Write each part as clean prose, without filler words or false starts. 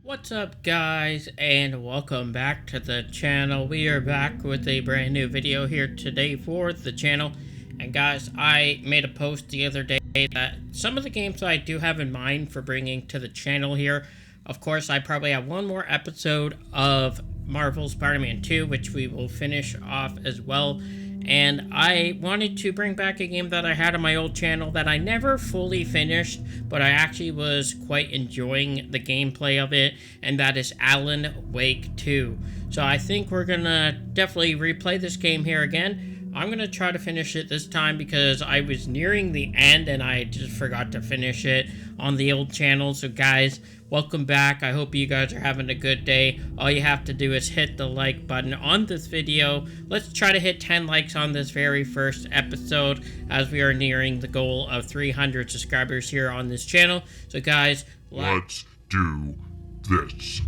What's up, guys, and welcome back to the channel. We are back with a brand new video here today for the channel. And guys, I made a post the other day that some of the games I do have in mind for bringing to the channel here. Of course, I probably have one more episode of Marvel's Spider-Man 2, which we will finish off as well. And I wanted to bring back a game that I had on my old channel that I never fully finished, but I actually was quite enjoying the gameplay of it, and that is Alan Wake 2. So I think we're gonna definitely replay this game here again. I'm gonna try to finish it this time because I was nearing the end and I just forgot to finish it on the old channel. So guys, welcome back. I hope you guys are having a good day. All you have to do is hit the like button on this video. Let's try to hit 10 likes on this very first episode as we are nearing the goal of 300 subscribers here on this channel. So guys, let's do this.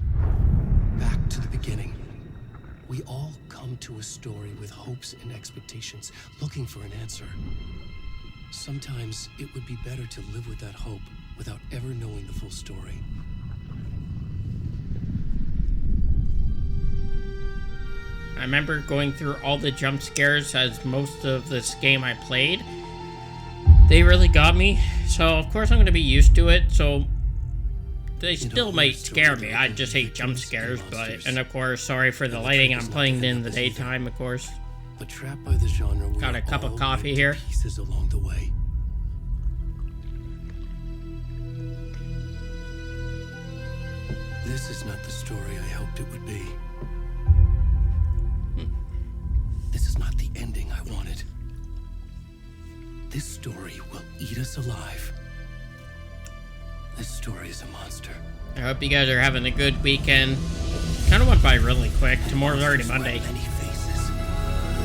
Back to the beginning. We all come to a story with hopes and expectations, looking for an answer. Sometimes it would be better to live with that hope without ever knowing the full story. I remember going through all the jump scares as most of this game I played. They really got me, so of course I'm going to be used to it, so they still might scare me. I just hate jump scares, but, and of course, sorry for the lighting, I'm playing in the daytime, of course. But trapped by the genre, got a cup of coffee here. Pieces along the way. This is not the story I hoped it would be. This is not the ending I wanted. This story will eat us alive. This story is a monster. I hope you guys are having a good weekend. Kind of went by really quick. Tomorrow's already Monday.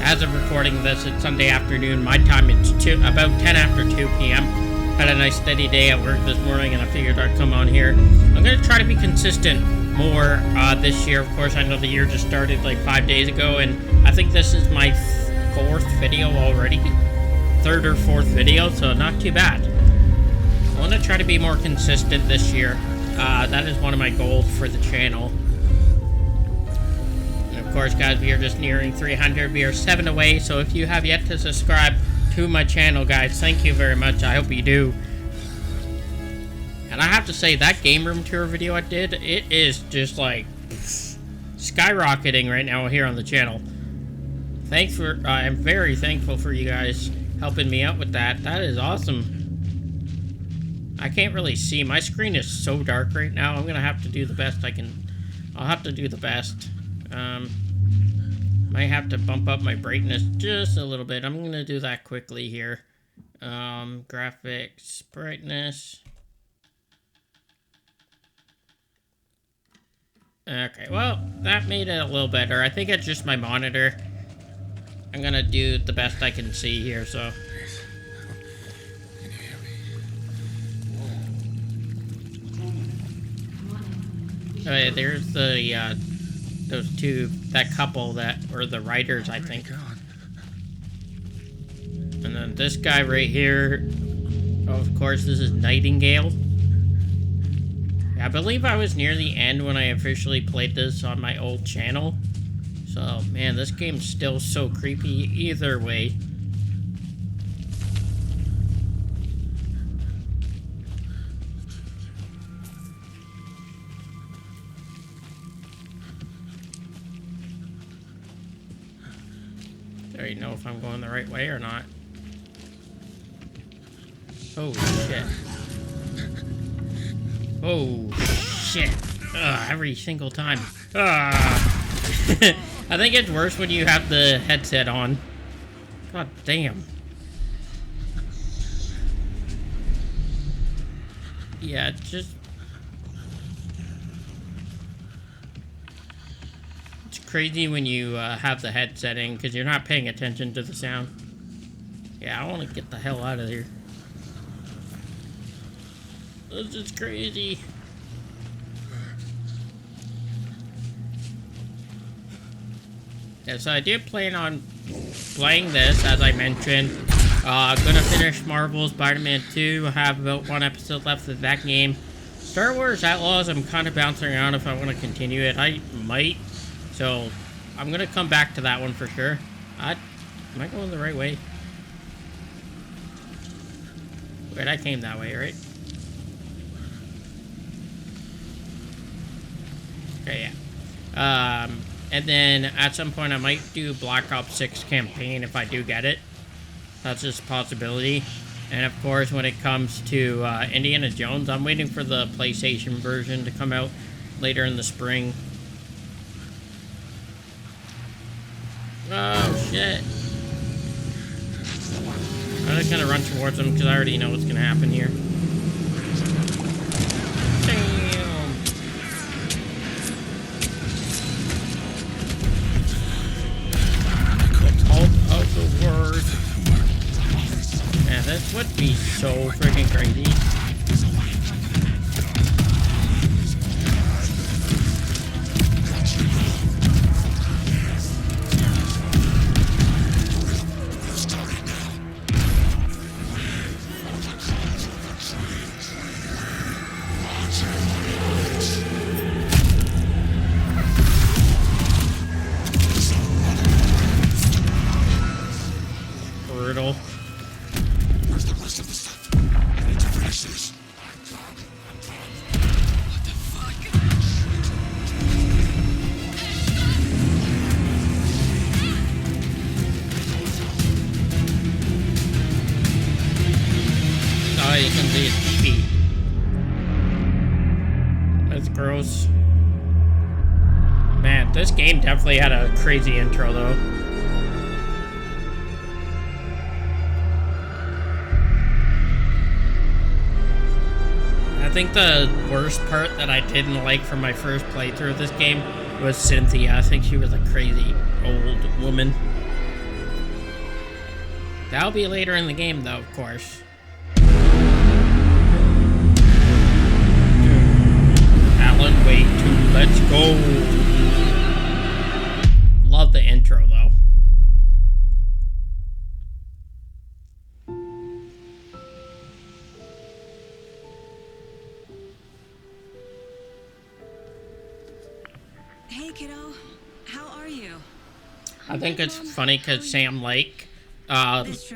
As of recording this, it's Sunday afternoon. My time, it's about 10 after 2 p.m. Had a nice steady day at work this morning, and I figured I'd come on here. I'm going to try to be consistent more this year. Of course, I know the year just started like 5 days ago, and I think this is my fourth video already. Third or fourth video, so not too bad. I want to try to be more consistent this year. That is one of my goals for the channel. And of course, guys, we are just nearing 300. We are 7 away, so if you have yet to subscribe to my channel, guys, thank you very much. I hope you do. And I have to say, that game room tour video I did, it is just like skyrocketing right now here on the channel. I'm very thankful for you guys helping me out with that. That is awesome. I can't really see. My screen is so dark right now. I'm gonna have to do the best I can. I'll have to do the best. Might have to bump up my brightness just a little bit. I'm gonna do that quickly here. Graphics, brightness. Okay, well, that made it a little better. I think it's just my monitor. I'm gonna do the best I can see here, so. Okay, there's the, that couple that were the writers, I think. And then this guy right here, oh, of course, this is Nightingale. I believe I was near the end when I officially played this on my old channel. So, man, this game's still so creepy either way. I don't know if I'm going the right way or not. Oh, shit. Oh, shit. Ugh, every single time. I think it's worse when you have the headset on. God damn. Yeah, just... It's crazy when you have the headset in because you're not paying attention to the sound. Yeah, I want to get the hell out of here. This is crazy. Yeah, so I do plan on playing this, as I mentioned. Gonna finish Marvel's Spider-Man 2. I have about 1 episode left of that game. Star Wars Outlaws, I'm kind of bouncing around if I want to continue it. I might. So, I'm going to come back to that one for sure. Am I going the right way? Wait, I came that way, right? Okay, yeah. And then at some point I might do Black Ops 6 campaign if I do get it. That's just a possibility. And of course, when it comes to Indiana Jones, I'm waiting for the PlayStation version to come out later in the spring. Oh, shit. I'm just gonna run towards them because I already know what's gonna happen here. Damn. The cult of the word. Man, this would be so freaking crazy. Brutal. Where's the rest of the stuff? I need to finish this. What the fuck? Oh, you can see his feet. That's gross. Man, this game definitely had a crazy intro, though. I think the worst part that I didn't like from my first playthrough of this game was Cynthia. I think she was a crazy old woman. That'll be later in the game, though, of course. Alan Wake 2, let's go. Love the intro, though. Hey, kiddo. How are you? I think it's funny because Sam Lake,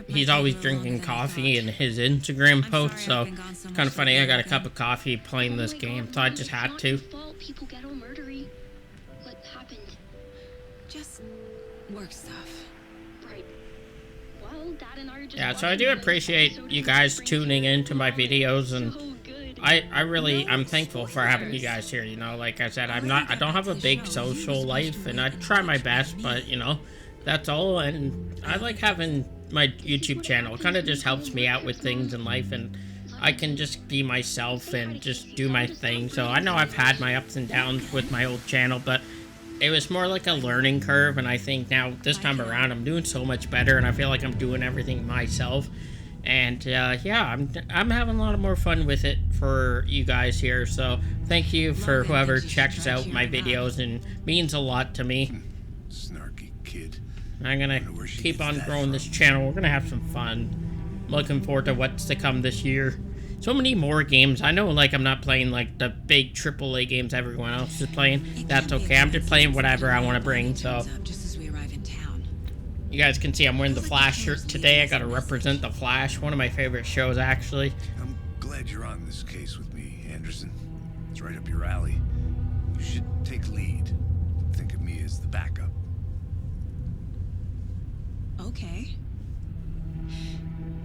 he's always drinking coffee in his Instagram posts, so it's kind of funny. I got a cup of coffee playing this game, so I just had to. People get all murdery. What happened? Just work stuff. Right. Well, Dad and I are just Yeah, so I do appreciate you guys tuning into my videos, and I'm thankful for having you guys here. You know, like I said, I don't have a big social life, and I try my best, but you know, that's all. And I like having my YouTube channel. It kind of just helps me out with things in life, and I can just be myself and just do my thing. So I know I've had my ups and downs with my old channel, but it was more like a learning curve, and I think now this time around I'm doing so much better, and I feel like I'm doing everything myself. And yeah, I'm having a lot more fun with it for you guys here. So thank you for whoever checks out my videos, and means a lot to me. Snarky kid. I'm gonna keep on growing this channel. We're gonna have some fun. Looking forward to what's to come this year. So many more games. I know, like, I'm not playing like the big AAA games everyone else is playing. That's okay. I'm just playing whatever I want to bring. So Just as we arrive in town. you guys can see I'm wearing the Flash shirt today. I gotta represent the Flash. One of my favorite shows, actually. I'm glad you're on this case with me, Anderson. It's right up your alley. You should take lead. Think of me as the backup. Okay.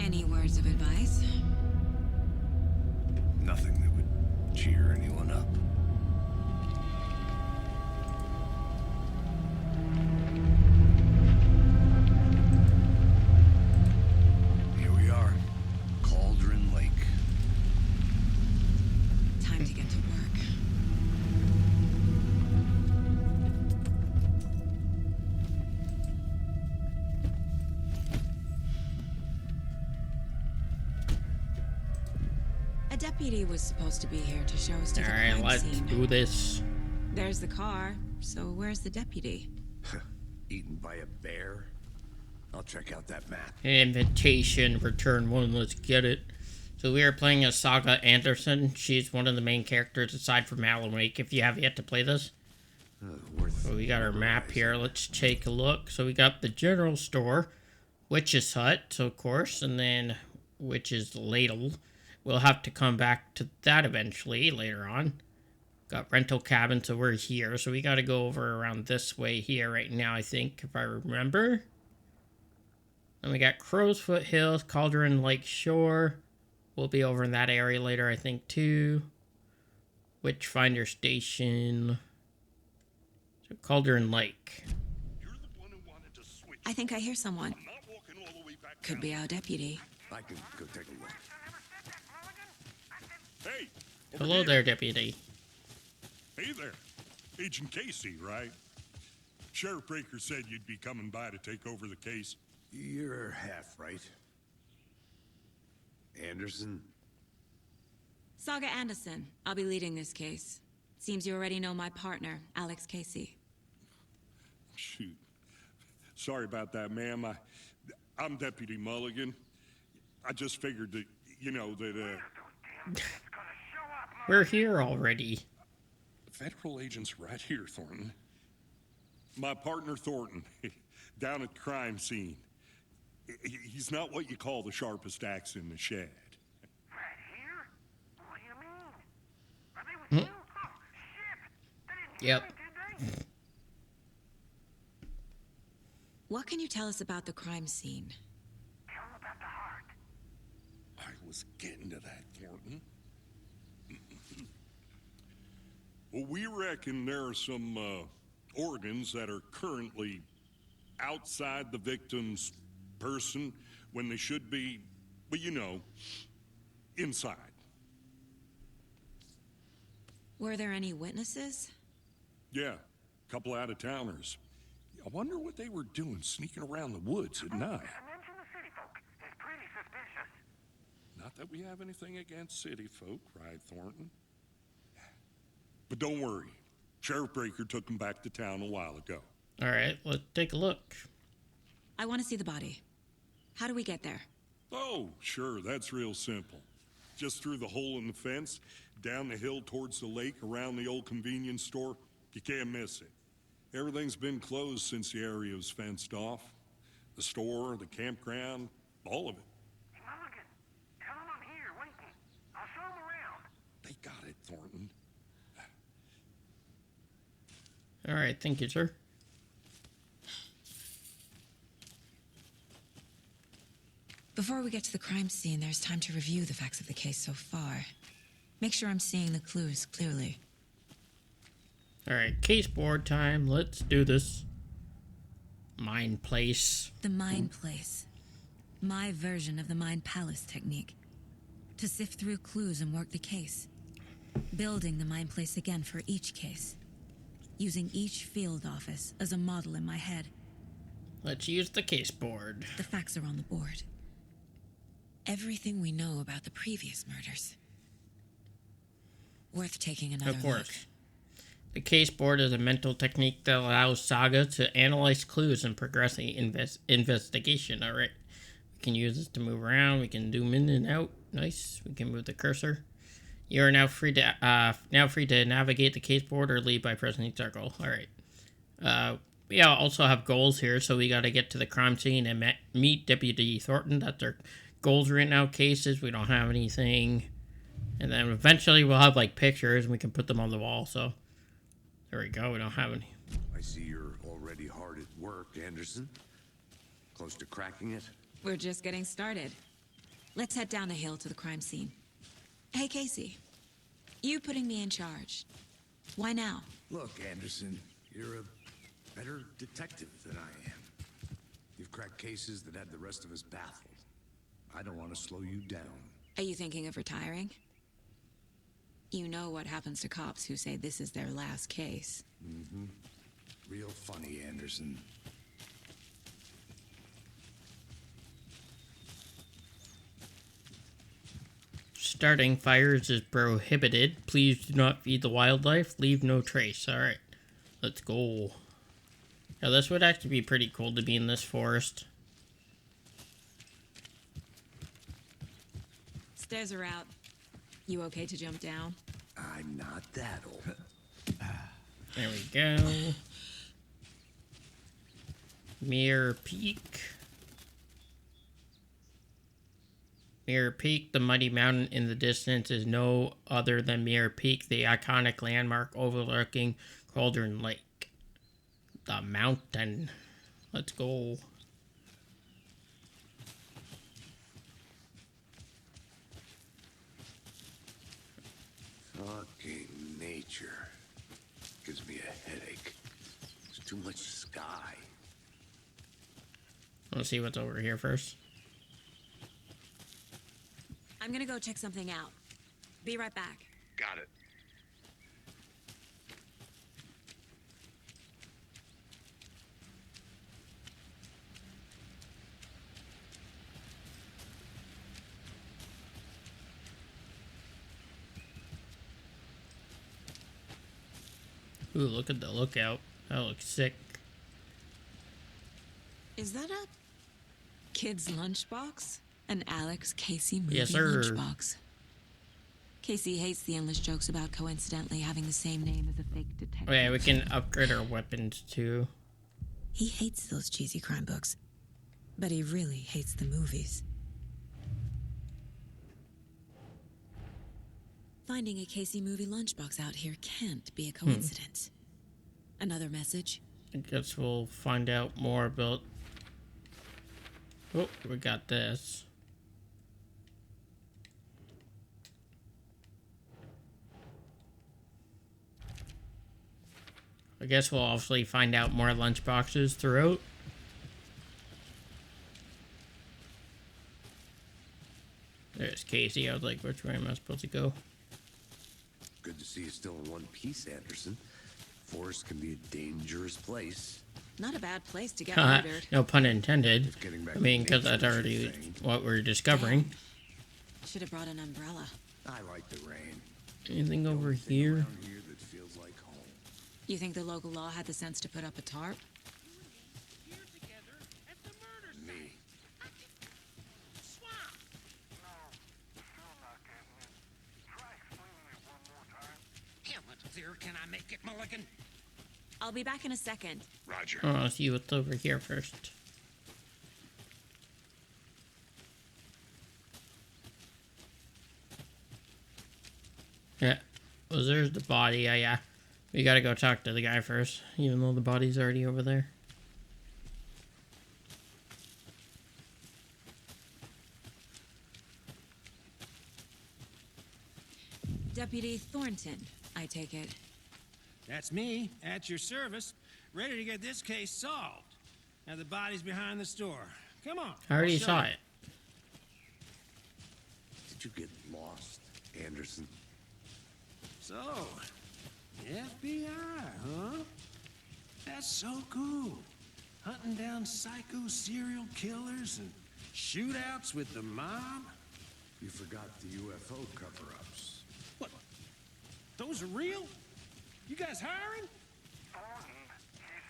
Any words of advice? Nothing that would cheer anyone up. Here we are. Cauldron Lake. Time to get to work. A deputy was supposed to be here to show us to the Alright, crime let's scene. do this. There's the car, so where's the deputy? Eaten by a bear? I'll check out that map. Invitation, return one, let's get it. So we are playing as Saga Anderson. She's one of the main characters aside from Alan Wake, if you have yet to play this. So we got our map here. Let's take a look. So we got the general store, Witch's Hut, so of course, and then Witch's Ladle. We'll have to come back to that eventually later on. Got rental cabin, so we're here. So we got to go over around this way here right now, I think, if I remember. Then we got Crow's Foot Hills, Cauldron Lake Shore. We'll be over in that area later, I think, too. Witchfinder Station. So Cauldron Lake. I think I hear someone. Could be our deputy. I can go take a look. Hey! Hello there, deputy. Hey there. Agent Casey, right? Sheriff Breaker said you'd be coming by to take over the case. You're half right. Anderson? Saga Anderson. I'll be leading this case. Seems you already know my partner, Alex Casey. Shoot. Sorry about that, ma'am. I'm Deputy Mulligan. I just figured that, We're here already. Federal agent's right here, Thornton. My partner, Thornton, down at the crime scene. He's not what you call the sharpest axe in the shed. Right here? What do you mean? Are they with you? Oh, shit! They didn't Yep. do it, did they? What can you tell us about the crime scene? Tell them about the heart. I was getting to that, Thornton. Well, we reckon there are some organs that are currently outside the victim's person when they should be, well, inside. Were there any witnesses? Yeah, a couple out-of-towners. I wonder what they were doing sneaking around the woods at night. Mention the city folk. It's pretty suspicious. Not that we have anything against city folk, right, Thornton? But don't worry. Sheriff Breaker took them back to town a while ago. All right, let's take a look. I want to see the body. How do we get there? Oh, sure, that's real simple. Just through the hole in the fence, down the hill towards the lake, around the old convenience store. You can't miss it. Everything's been closed since the area was fenced off. The store, the campground, all of it. Hey, Mulligan, tell them I'm here waiting. I'll show them around. They got it, Thornton. All right, thank you, sir. Before we get to the crime scene, there's time to review the facts of the case so far. Make sure I'm seeing the clues clearly. All right, case board time. Let's do this. Mind place. The Mind Place. My version of the Mind Palace technique. To sift through clues and work the case. Building the Mind Place again for each case. Using each field office as a model in my head. Let's use the case board. The facts are on the board. Everything we know about the previous murders. Worth taking another Of course. look. The case board is a mental technique that allows Saga to analyze clues and progress the investigation. All right. We can use this to move around. We can zoom in and out. Nice. We can move the cursor. You are now free to navigate the case board or leave by pressing circle. All right. We also have goals here, so we got to get to the crime scene and meet Deputy Thornton. That's our goals right now. Cases, we don't have anything. And then eventually we'll have like pictures and we can put them on the wall. So there we go. We don't have any. I see you're already hard at work, Anderson. Close to cracking it? We're just getting started. Let's head down the hill to the crime scene. Hey, Casey. You putting me in charge. Why now? Look, Anderson, you're a better detective than I am. You've cracked cases that had the rest of us baffled. I don't want to slow you down. Are you thinking of retiring? You know what happens to cops who say this is their last case. Mm-hmm. Real funny, Anderson. Starting fires is prohibited. Please do not feed the wildlife. Leave no trace. All right. Let's go. Now, this would actually be pretty cool to be in this forest. Stairs are out. You okay to jump down? I'm not that old. There we go. Mirror Peak. Mirror Peak, the mighty mountain in the distance, is no other than Mirror Peak, the iconic landmark overlooking Cauldron Lake. The mountain. Let's go. Fucking nature. Gives me a headache. There's too much sky. Let's see what's over here first. I'm gonna go check something out. Be right back. Got it. Ooh, look at the lookout. That looks sick. Is that a kid's lunchbox? An Alex Casey movie Yes, sir. lunchbox. Casey hates the endless jokes about coincidentally having the same name as a fake detective. Oh, yeah, we can upgrade our weapons too. He hates those cheesy crime books, but he really hates the movies. Finding a Casey movie lunchbox out here can't be a coincidence. Another message? I guess we'll find out more about... Oh, we got this. I guess we'll obviously find out more lunchboxes throughout. There's Casey. I was like, which way am I supposed to go? Good to see you still in one piece, Anderson. Forest can be a dangerous place. Not a bad place to get murdered. No pun intended. Just getting back I mean, to because nature, that's as already you're saying. what we're discovering. Should have brought an umbrella. I like the rain. Anything The over only thing here? around here that feels like home. You think the local law had the sense to put up a tarp? Here together at the murder scene. Me. Swamp. No, still not getting it. Try explaining it one more time. How much clearer can I make it, Mulligan? I'll be back in a second. Roger. Oh, I'll see what's over here first. Yeah. Well, there's the body. Yeah. We gotta go talk to the guy first, even though the body's already over there. Deputy Thornton, I take it. That's me, at your service, ready to get this case solved. Now the body's behind the store. Come on. I already I'll show saw you. it. Did you get lost, Anderson? So, FBI, huh? That's so cool. Hunting down psycho serial killers and shootouts with the mob. You forgot the UFO cover-ups. What? Those are real? You guys hiring? Thornton,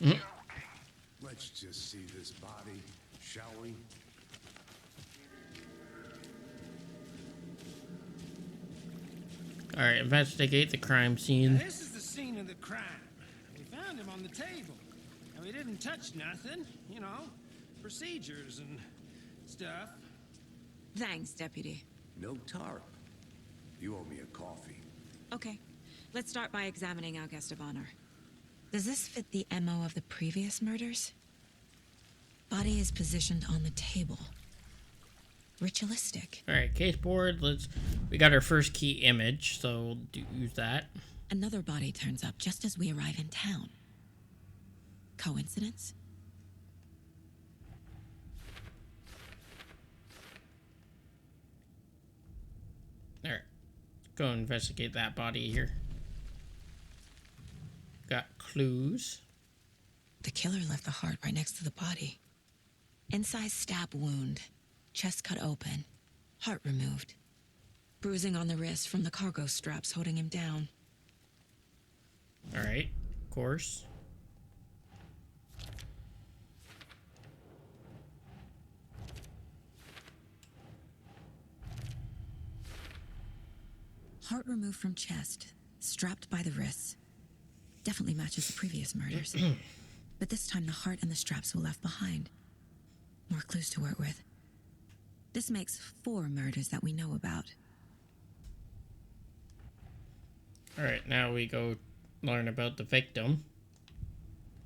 he's joking. Let's just see this body, shall we? Alright, investigate the crime Now, scene. this is the scene of the crime. We found him on the table. And we didn't touch nothing, you know, procedures and stuff. Thanks, Deputy. No tarp. You owe me a coffee. Okay, let's start by examining our guest of honor. Does this fit the MO of the previous murders? Body is positioned on the table. Ritualistic. Alright, case board. We got our first key image, so we'll use that. Another body turns up just as we arrive in town. Coincidence? Alright, go investigate that body here. Got clues. The killer left the heart right next to the body. Incised stab wound. Chest cut open. Heart removed. Bruising on the wrist from the cargo straps holding him down. Alright, of course. Heart removed from chest, strapped by the wrists. Definitely matches the previous murders. But this time the heart and the straps were left behind. More clues to work with. This makes 4 murders that we know about. Alright, now we go learn about the victim.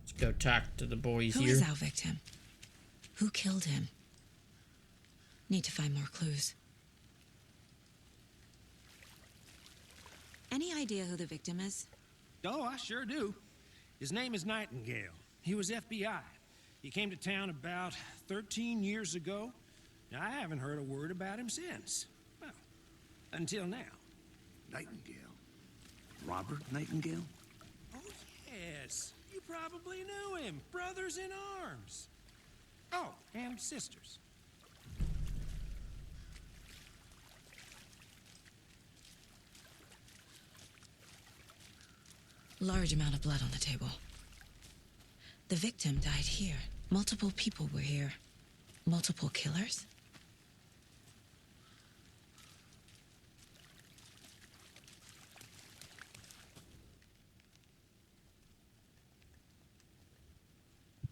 Let's go talk to the boys Who here. is our victim? Who killed him? Need to find more clues. Any idea who the victim is? Oh, I sure do. His name is Nightingale. He was FBI. He came to town about 13 years ago. Now, I haven't heard a word about him since. Well, until now. Nightingale? Robert Nightingale? Oh, yes. You probably knew him. Brothers in arms. Oh, and sisters. Large amount of blood on the table. The victim died here. Multiple people were here. Multiple killers?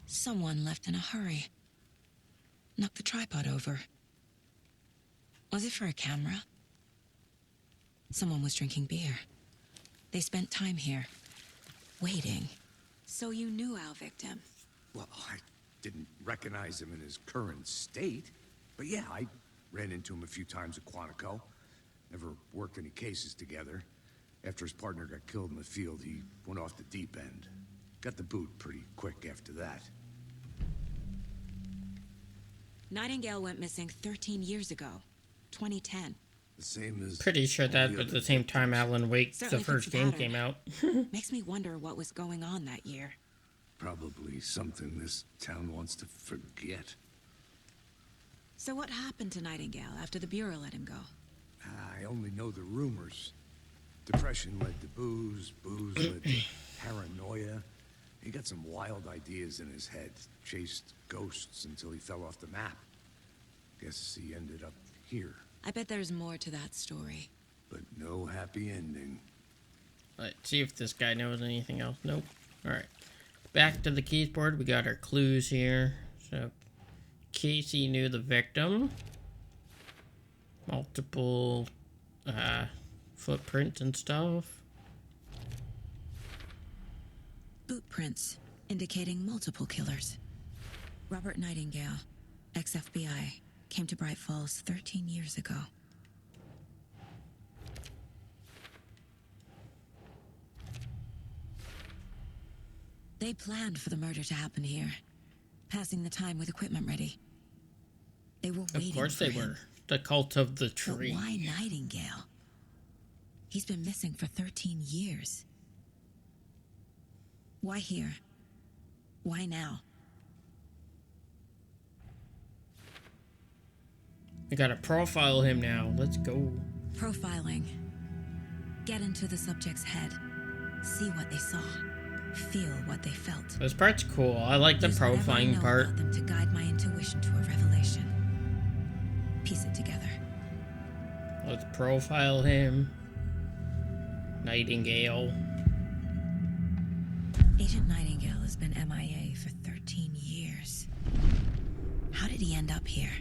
Someone left in a hurry. Knocked the tripod over. Was it for a camera? Someone was drinking beer. They spent time here, waiting. So you knew our victim? Well, I didn't recognize him in his current state. But yeah, I ran into him a few times at Quantico. Never worked any cases together. After his partner got killed in the field, he went off the deep end. Got the boot pretty quick after that. Nightingale went missing 13 years ago, 2010. The same as... Pretty sure that was the same time Alan Wake, the Certainly first fits the game, pattern. came out. Makes me wonder what was going on that year. Probably something this town wants to forget. So what happened to Nightingale after the Bureau let him go? I only know the rumors. Depression led to booze, booze led to paranoia. He got some wild ideas in his head, chased ghosts until he fell off the map. Guess he ended up here, I bet there's more to that story. but no happy ending. Let's see if this guy knows anything else. Nope. Alright. Back to the keys board. We got our clues here. So, Casey knew the victim. Multiple footprints and stuff. Bootprints, indicating multiple killers. Robert Nightingale, ex-FBI, came to Bright Falls 13 years ago. They planned for the murder to happen here, passing the time with equipment ready. They were waiting Of course for they him. were. The cult of the But tree. why Nightingale? He's been missing for 13 years. Why here? Why now? We gotta profile him now. Let's go. Profiling. Get into the subject's head. See what they saw. Feel what they felt. This part's cool. I like the Use whatever I profiling know part. about them to guide my intuition to a revelation. Piece it together. Let's profile him. Nightingale. Agent Nightingale has been MIA for 13 years. How did he end up here?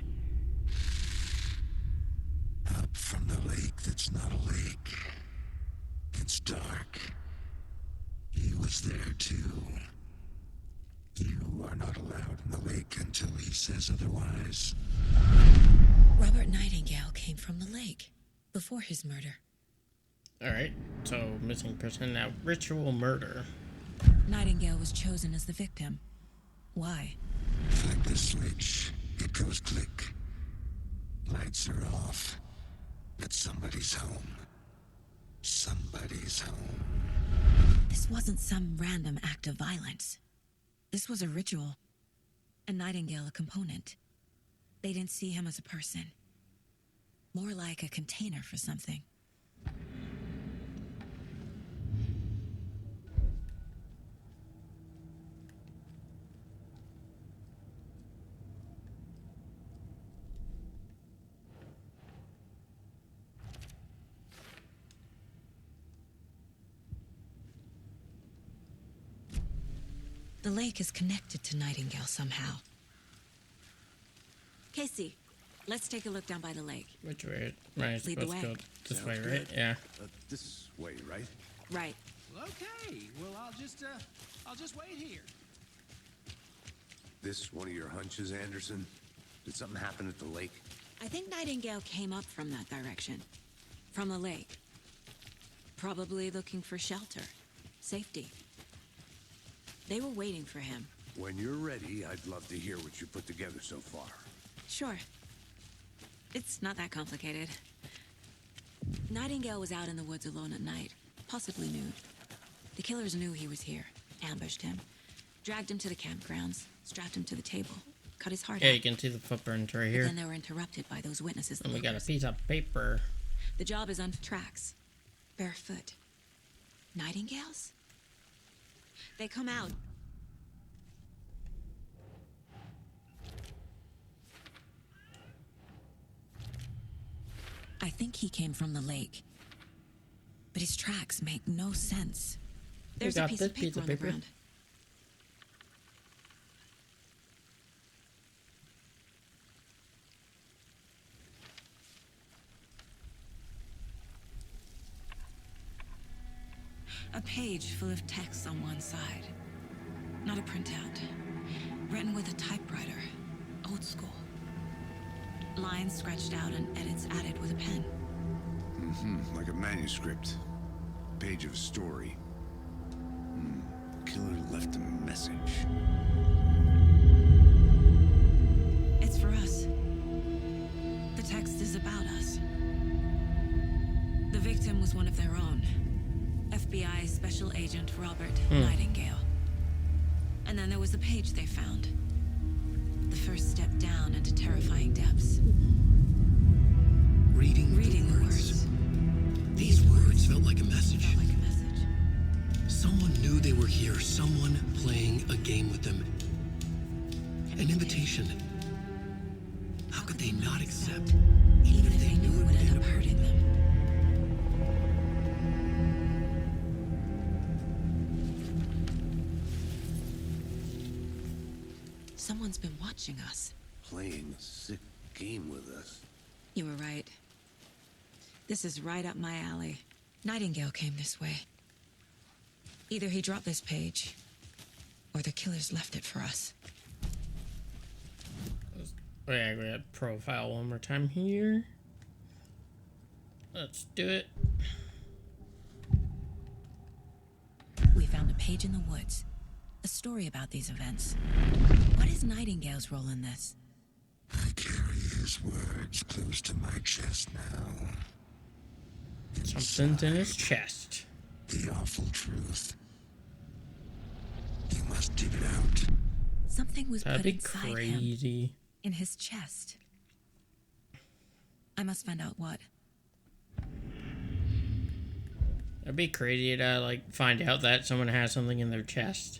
Up from the lake that's not a lake. It's dark. He was there too. You are not allowed in the lake until he says otherwise. Robert Nightingale came from the lake before his murder. Alright, so missing person now. Ritual murder. Nightingale was chosen as the victim. Why? Flick the switch. It goes click. Lights are off. But somebody's home. Somebody's home. This wasn't some random act of violence. This was a ritual. And Nightingale a component. They didn't see him as a person. More like a container for something. The lake is connected to Nightingale somehow. Casey, let's take a look down by the lake. Which way? Right, Lead the supposed to go way. this Sounds way, good. right? Yeah. This way, right? Right. Okay, well, I'll just wait here. This one of your hunches, Anderson? Did something happen at the lake? I think Nightingale came up from that direction. From the lake. Probably looking for shelter. Safety. They were waiting for him. When you're ready, I'd love to hear what you put together so far. Sure. It's not that complicated. Nightingale was out in the woods alone at night, possibly nude. The killers knew he was here, ambushed him, dragged him to the campgrounds, strapped him to the table, cut his heart Yeah, out. you can see the footprints right But here. then they were interrupted by those witnesses. And we got a lurkers. piece of paper. The job is on tracks, barefoot. Nightingales? They come out. I think he came from the lake. But his tracks make no sense. There's a got piece this of piece paper of on the paper. ground. A page full of text on one side. Not a printout. Written with a typewriter. Old school. Lines scratched out and edits added with a pen. Like a manuscript. Page of a story. Killer left a message. It's for us. The text is about us. The victim was one of their own. FBI Special Agent Robert Nightingale. And then there was the page they found. The first step down into terrifying depths. Reading the words. These words felt like a message. Felt like a message. Someone knew they were here. Someone playing a game with them. An invitation. How could they not accept? Even if they knew it would end up hurting them. Someone's been watching us. Playing a sick game with us. You were right. This is right up my alley. Nightingale came this way. Either he dropped this page, or the killers left it for us. Oh yeah, we got profile one more time here. Let's do it. We found a page in the woods. A story about these events. What is Nightingale's role in this? I carry his words close to my chest now. Something's in his chest. The awful truth. You must dig it out. Something was That'd put be inside him. crazy. In his chest. I must find out what. That'd be crazy to like find out that someone has something in their chest.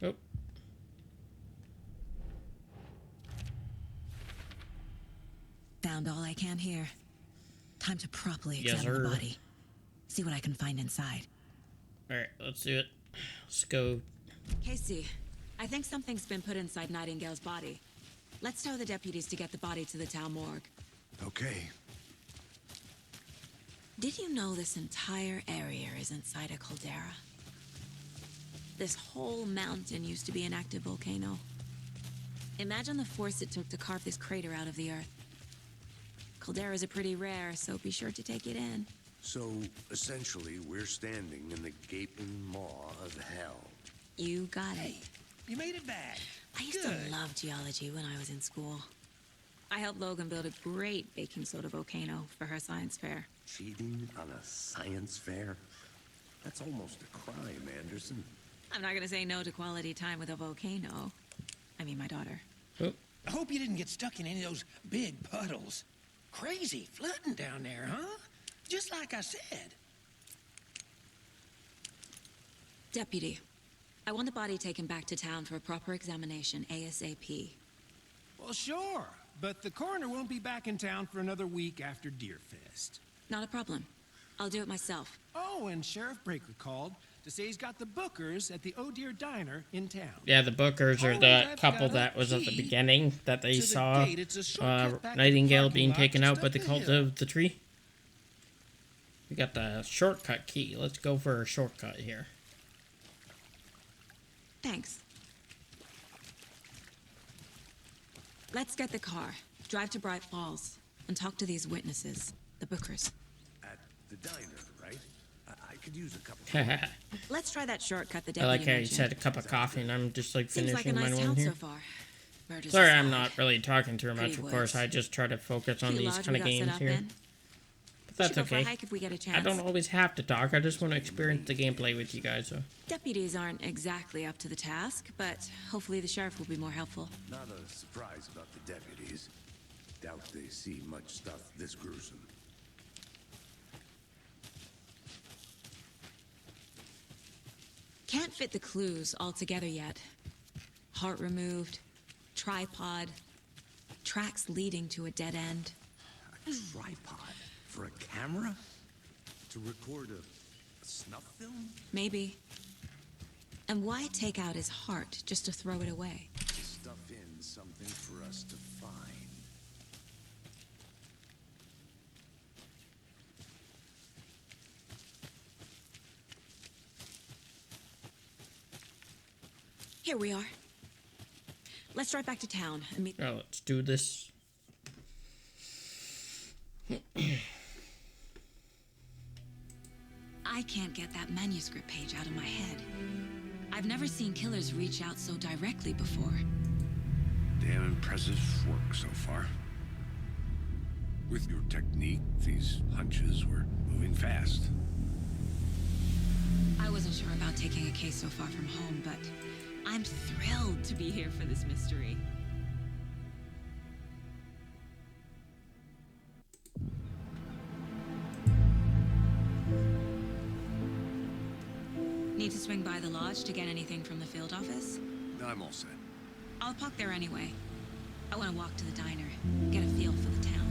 Oh. Found all I can here. Time to properly Yes, examine the sir. body. See what I can find inside. Alright, let's do it. Let's go. Casey, I think something's been put inside Nightingale's body. Let's tell the deputies to get the body to the town morgue. Okay. Did you know this entire area is inside a caldera? This whole mountain used to be an active volcano. Imagine the force it took to carve this crater out of the earth. Calderas are pretty rare, so be sure to take it in. So, essentially, we're standing in the gaping maw of hell. You got it. You made it back. I used to love geology when I was in school. I helped Logan build a great baking soda volcano for her science fair. Cheating on a science fair? That's almost a crime, Anderson. I'm not gonna say no to quality time with a volcano. I mean, my daughter. Oh, I hope you didn't get stuck in any of those big puddles. Crazy flooding down there, huh? Just like I said. Deputy, I want the body taken back to town for a proper examination ASAP. Well, sure. But the coroner won't be back in town for another week after Deerfest. Not a problem. I'll do it myself. Oh, and Sheriff Breaker called to say he's got the Bookers at the Oh Dear Diner in town. Yeah, the Bookers are the couple that was at the beginning that they saw Nightingale being taken out by the cult of the tree. We got the shortcut key. Let's go for a shortcut here. Thanks. Let's get the car, drive to Bright Falls, and talk to these witnesses, the Bookers. At the diner, right? I could use a couple. Let's try that shortcut the I deputy like how you mentioned. said a cup of coffee, and I'm just like Seems finishing like a nice mine town here. so far. Murders Sorry, aside. I'm not really talking too much, Pretty of woods. course. I just try to focus on Cute these lodge kind we of got set games up here. in. But that's Should go for a okay. hike if we get a chance. I don't always have to talk. I just want to experience the gameplay with you guys. So. Deputies aren't exactly up to the task, but hopefully the sheriff will be more helpful. Not a surprise about the deputies. Doubt they see much stuff this gruesome. Can't fit the clues all together yet. Heart removed, tripod, tracks leading to a dead end. A tripod? For a camera? To record a snuff film? Maybe. And why take out his heart just to throw it away? Stuff in something for us to find. Here we are. Let's drive back to town and meet. Oh, let's do this. I can't get that manuscript page out of my head. I've never seen killers reach out so directly before. Damn impressive work so far. With your technique, these hunches were moving fast. I wasn't sure about taking a case so far from home, but I'm thrilled to be here for this mystery. Need to swing by the lodge to get anything from the field office? I'm all set. I'll park there anyway. I want to walk to the diner, get a feel for the town.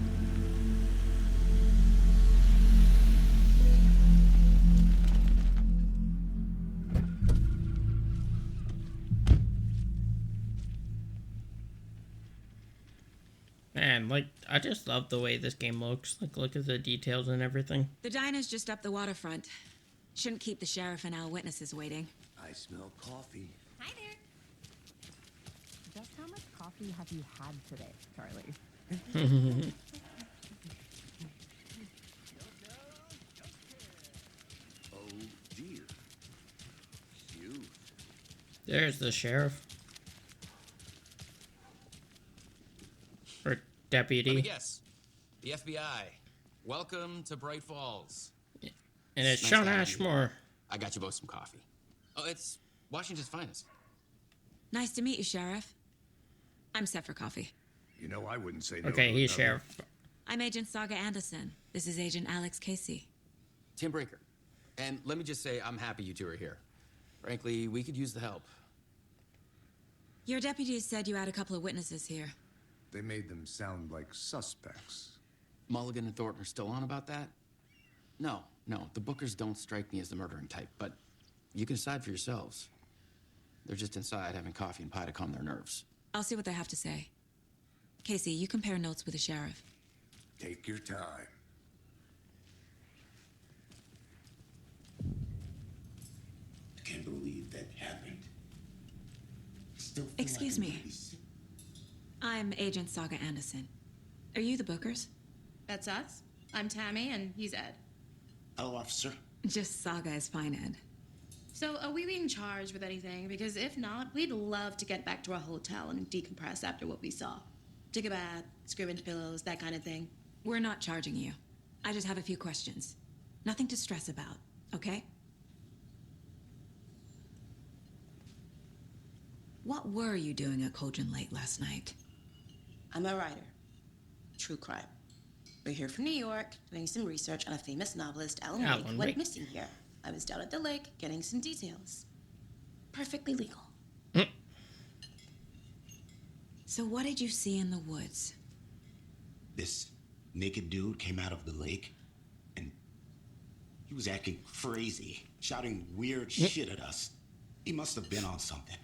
Man, like, I just love the way this game looks. Like, look at the details and everything. The diner's just up the waterfront. Shouldn't keep the sheriff and our witnesses waiting. I smell coffee. Hi there. Just how much coffee have you had today, Charlie? Oh dear. Cute. There's the sheriff. Or deputy. Let me guess. The FBI. Welcome to Bright Falls. And it's Nice Sean to have you. Ashmore. I got you both some coffee. Oh, it's Washington's finest. Nice to meet you, Sheriff. I'm set for coffee. You know, I wouldn't say no. Okay, to he's another. sheriff. I'm Agent Saga Anderson. This is Agent Alex Casey. Tim Breaker. And let me just say, I'm happy you two are here. Frankly, we could use the help. Your deputies said you had a couple of witnesses here. They made them sound like suspects. Mulligan and Thornton are still on about that? No, the Bookers don't strike me as the murdering type, but you can decide for yourselves. They're just inside having coffee and pie to calm their nerves. I'll see what they have to say. Casey, you compare notes with the sheriff. Take your time. Can't believe that happened. Still feel Excuse like I'm me. really sick. I'm Agent Saga Anderson. Are you the Bookers? That's us. I'm Tammy, and he's Ed. Hello, officer. Just Saga is fine, Ed. So, are we being charged with anything? Because if not, we'd love to get back to our hotel and decompress after what we saw. Take a bath, scream into pillows, that kind of thing. We're not charging you. I just have a few questions. Nothing to stress about, okay? What were you doing at Cauldron late last night? I'm a writer. True crime. We're here from New York, doing some research on a famous novelist, Alan Wake, who went missing here. I was down at the lake, getting some details. Perfectly legal. So what did you see in the woods? This naked dude came out of the lake and He was acting crazy, shouting weird shit at us. He must have been on something.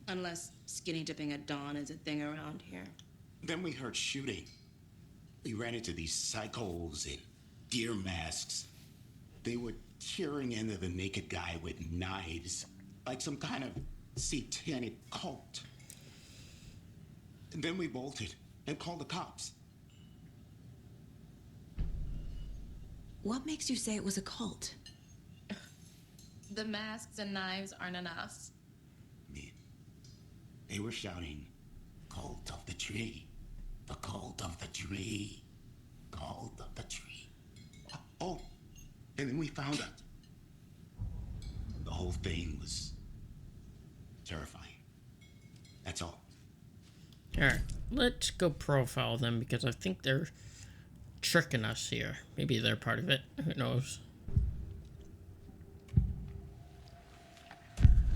Unless skinny dipping at dawn is a thing around here. Then we heard shooting. We ran into these psychos in deer masks. They were tearing into the naked guy with knives, like some kind of satanic cult. And then we bolted and called the cops. What makes you say it was a cult? The masks and knives aren't enough. They were shouting, "Cult of the tree, the cult of the tree, cult of the tree." Oh, and then we found out. The whole thing was terrifying. That's all. Alright, let's go profile them because I think they're tricking us here. Maybe they're part of it. Who knows?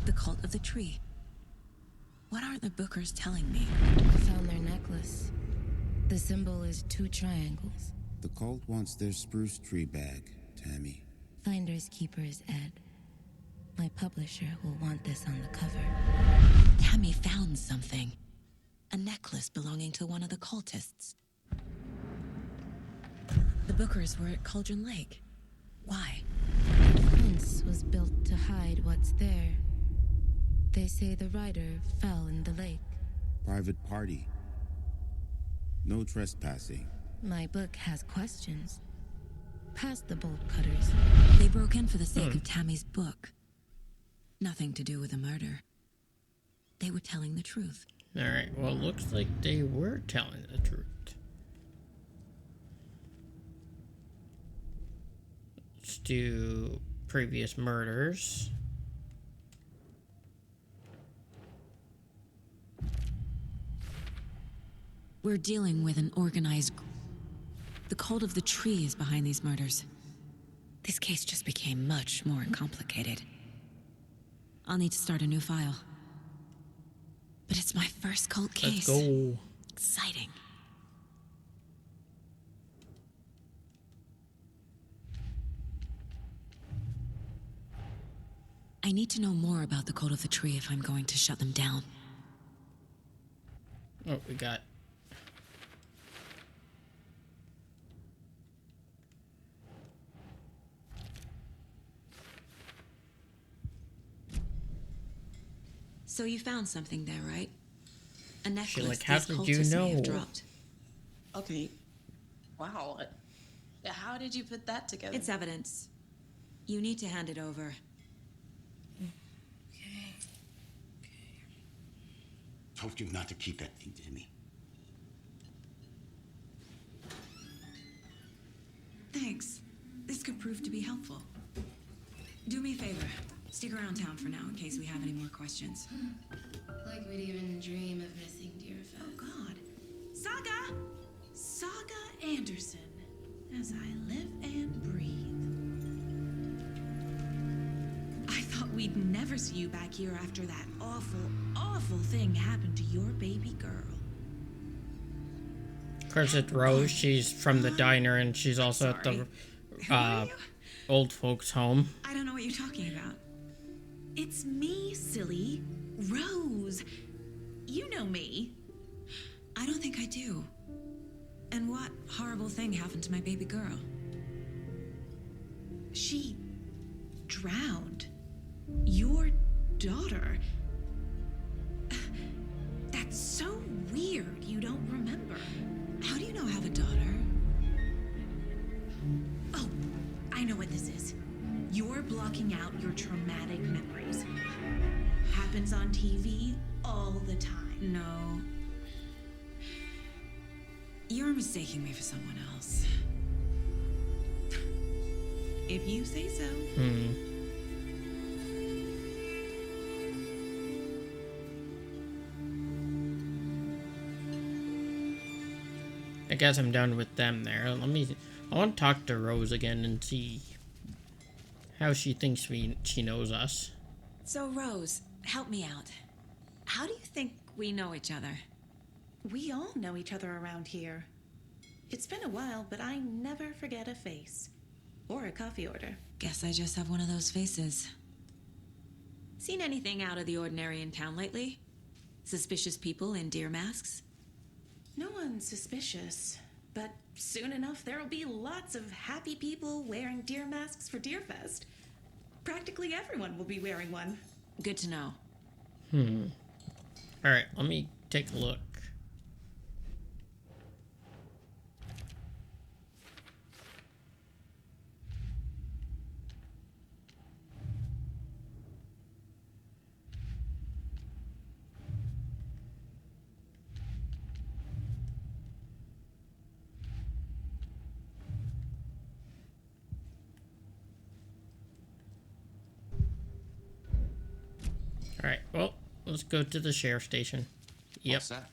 The cult of the tree. What are the bookers telling me? I found their necklace. The symbol is 2 triangles. The cult wants their spruce tree bag, Tammy. Finders keepers, Ed. My publisher will want this on the cover. Tammy found something. A necklace belonging to one of the cultists. The bookers were at Cauldron Lake. Why? The fence was built to hide what's there. They say the rider fell in the lake. Private party. No trespassing. My book has questions. Past the bolt cutters. They broke in for the sake of Tammy's book. Nothing to do with the murder. They were telling the truth. Alright, well, looks like they were telling the truth. Let's do previous murders. We're dealing with an organized group. The cult of the tree is behind these murders. This case just became much more complicated. I'll need to start a new file. But it's my first cult case. Let's go. Exciting. I need to know more about the cult of the tree if I'm going to shut them down. Oh, we got... So you found something there, right? A necklace like, how these did cultists you may have know? dropped. Okay. Wow. How did you put that together? It's evidence. You need to hand it over. Told you not to keep that thing, Tammy. Thanks. This could prove to be helpful. Do me a favor. Stick around town for now in case we have any more questions. Like we'd even dream of missing dear Fez. Oh, God. Saga! Saga Anderson. As I live and breathe. I thought we'd never see you back here after that awful, awful thing happened to your baby girl. Of course, it's Rose. She's from the diner, and she's also at the old folks' home. I don't know what you're talking about. It's me, silly. Rose. You know me. I don't think I do. And what horrible thing happened to my baby girl? She drowned. Your daughter. That's so weird you don't remember. How do you know I have a daughter? Oh, I know what this is. You're blocking out your traumatic memories. Happens on TV all the time. No. You're mistaking me for someone else. If you say so. I guess I'm done with them there. I want to talk to Rose again and see how she thinks she knows us. So, Rose, help me out. How do you think we know each other? We all know each other around here. It's been a while, but I never forget a face. or a coffee order. Guess I just have one of those faces. Seen anything out of the ordinary in town lately? Suspicious people in deer masks? No one's suspicious, but soon enough there'll be lots of happy people wearing deer masks for Deerfest. Practically everyone will be wearing one. Good to know. Alright, let me take a look. Alright, well, let's go to the sheriff's station. Yep. All set.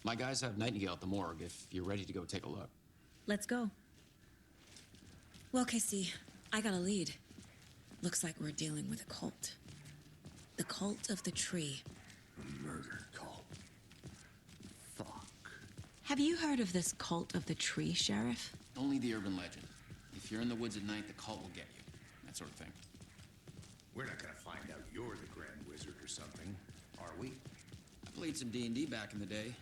My guys have Nightingale at the morgue if you're ready to go take a look. Let's go. Well, Casey, I got a lead. Looks like we're dealing with a cult. The cult of the tree. A murder cult. Fuck. Have you heard of this cult of the tree, Sheriff? Only the urban legend. If you're in the woods at night, the cult will get you. That sort of thing. We're not gonna find out you're the Grand Wizard or something, are we? I played some D&D back in the day.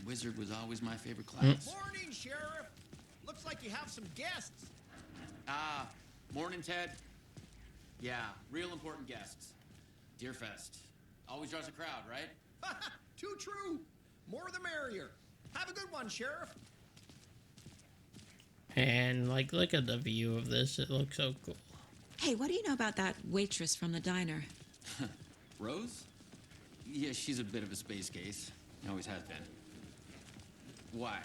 Wizard was always my favorite class. Morning, Sheriff. Looks like you have some guests. Ah, morning, Ted. Yeah, real important guests. Deerfest. Always draws a crowd, right? Too true. More the merrier. Have a good one, Sheriff. And, like, look at the view of this. It looks so cool. Hey, what do you know about that waitress from the diner? Rose? Yeah, she's a bit of a space case. Always has been. Why?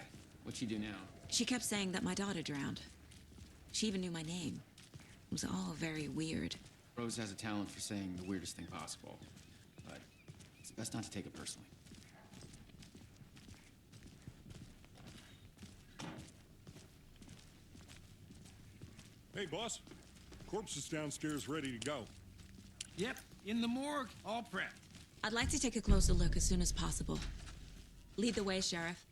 What'd she do now? She kept saying that my daughter drowned. She even knew my name. It was all very weird. Rose has a talent for saying the weirdest thing possible. But it's best not to take it personally. Hey, boss. Corpse is downstairs ready to go. Yep, in the morgue, all prepped. I'd like to take a closer look as soon as possible. Lead the way, Sheriff.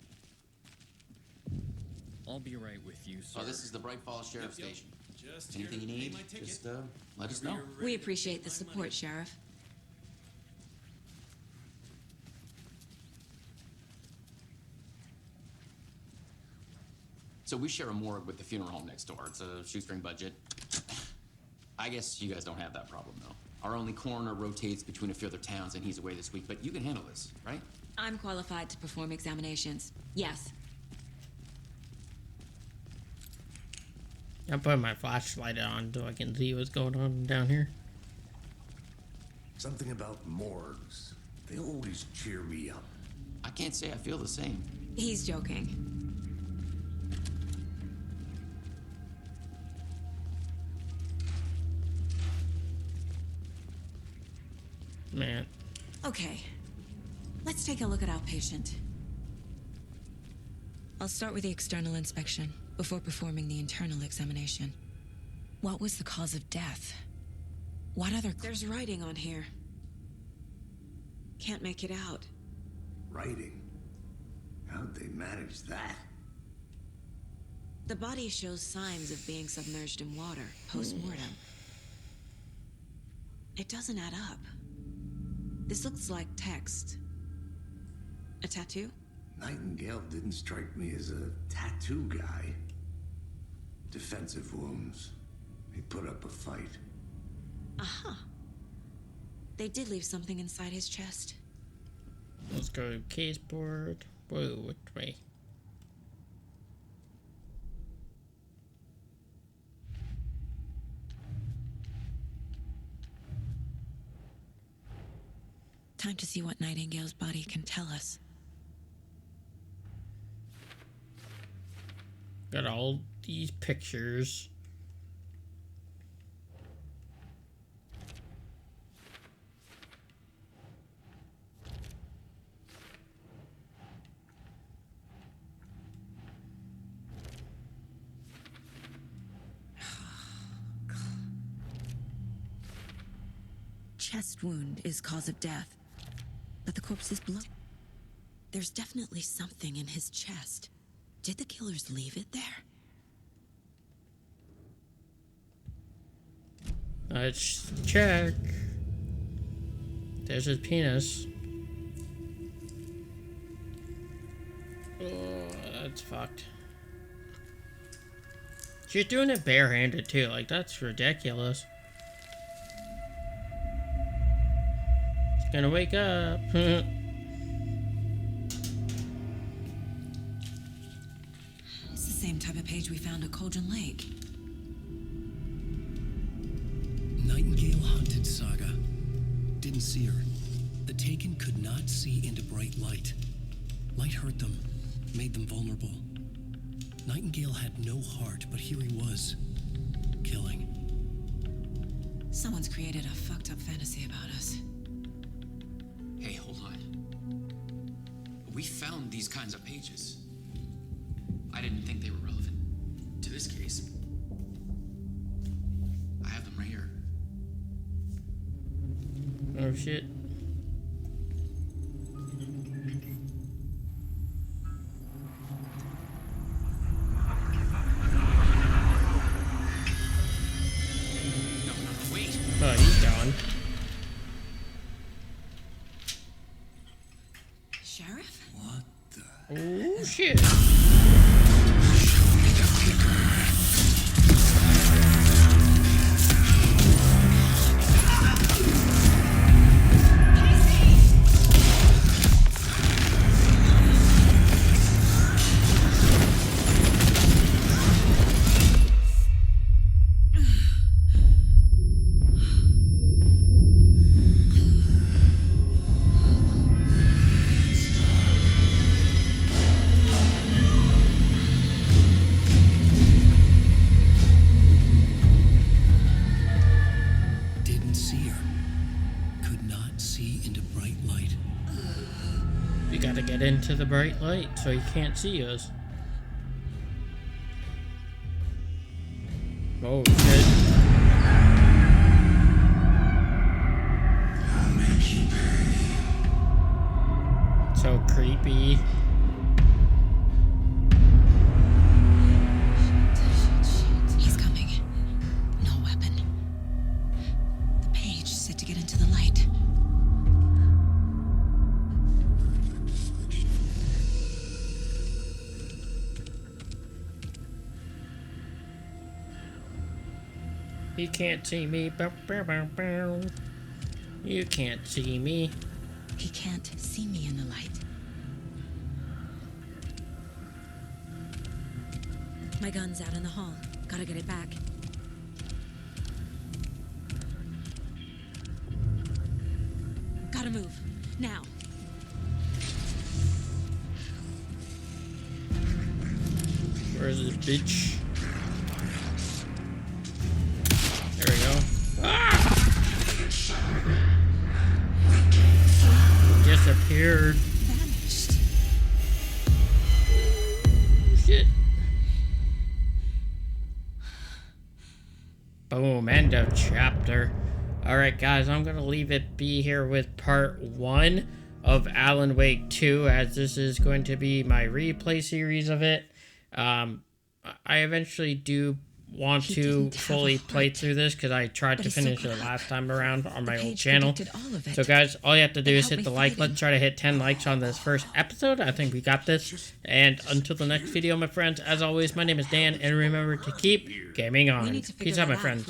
I'll be right with you, sir. Oh, this is the Bright Falls Sheriff Station. Just Anything you need, just let us know. We appreciate the support, Sheriff. So we share a morgue with the funeral home next door. It's a shoestring budget. I guess you guys don't have that problem, though. Our only coroner rotates between a few other towns, and he's away this week, but you can handle this, right? I'm qualified to perform examinations. Yes. I'm putting my flashlight on so I can see what's going on down here. Something about morgues. They always cheer me up. I can't say I feel the same. He's joking. Man. Okay. Let's take a look at our patient. I'll start with the external inspection before performing the internal examination. What was the cause of death? What other... There's writing on here. Can't make it out. Writing? How'd they manage that? The body shows signs of being submerged in water post-mortem. It doesn't add up. This looks like text. A tattoo? Nightingale didn't strike me as a tattoo guy. Defensive wounds. He put up a fight. Aha. They did leave something inside his chest. Let's go to case board. Whoa, which way? Time to see what Nightingale's body can tell us. Got all these pictures. Chest wound is cause of death, but the corpse is blood. There's definitely something in his chest. Did the killers leave it there? Let's check. There's his penis. Oh, that's fucked. She's doing it barehanded too. Like, that's ridiculous. She's gonna wake up. It's the same type of page we found at Cauldron Lake. Nightingale hunted Saga. Didn't see her. The Taken could not see into bright light. Light hurt them, made them vulnerable. Nightingale had no heart, but here he was, killing. Someone's created a fucked up fantasy about us. Hey, hold on. We found these kinds of pages. I didn't think they were relevant to this case. I have them right here. Oh shit. Wait. Oh, he's gone. Sheriff? What the? Oh shit. Didn't see her. Could not see into bright light. You gotta get into the bright light so he can't see us. Oh shit. I'll make you pay. So creepy. He's coming. No weapon. The page said to get into the light. You can't see me. Bow, bow, bow, bow. You can't see me. He can't see me in the light. My gun's out in the hall. Gotta get it back. Gotta move. Now. Where's this bitch? There we go. Ah! Disappeared. Vanished. Shit. Boom, end of chapter. Alright guys, I'm gonna leave it be here with part 1 of Alan Wake 2, as this is going to be my replay series of it. I eventually do want to fully play through this because I tried to finish it last time around on my old channel. So guys, all you have to do is hit the like. Let's try to hit 10 likes on this first episode. I think we got this. And until the next video, my friends, as always, my name is Dan, and remember to keep gaming on. Peace out, my friends.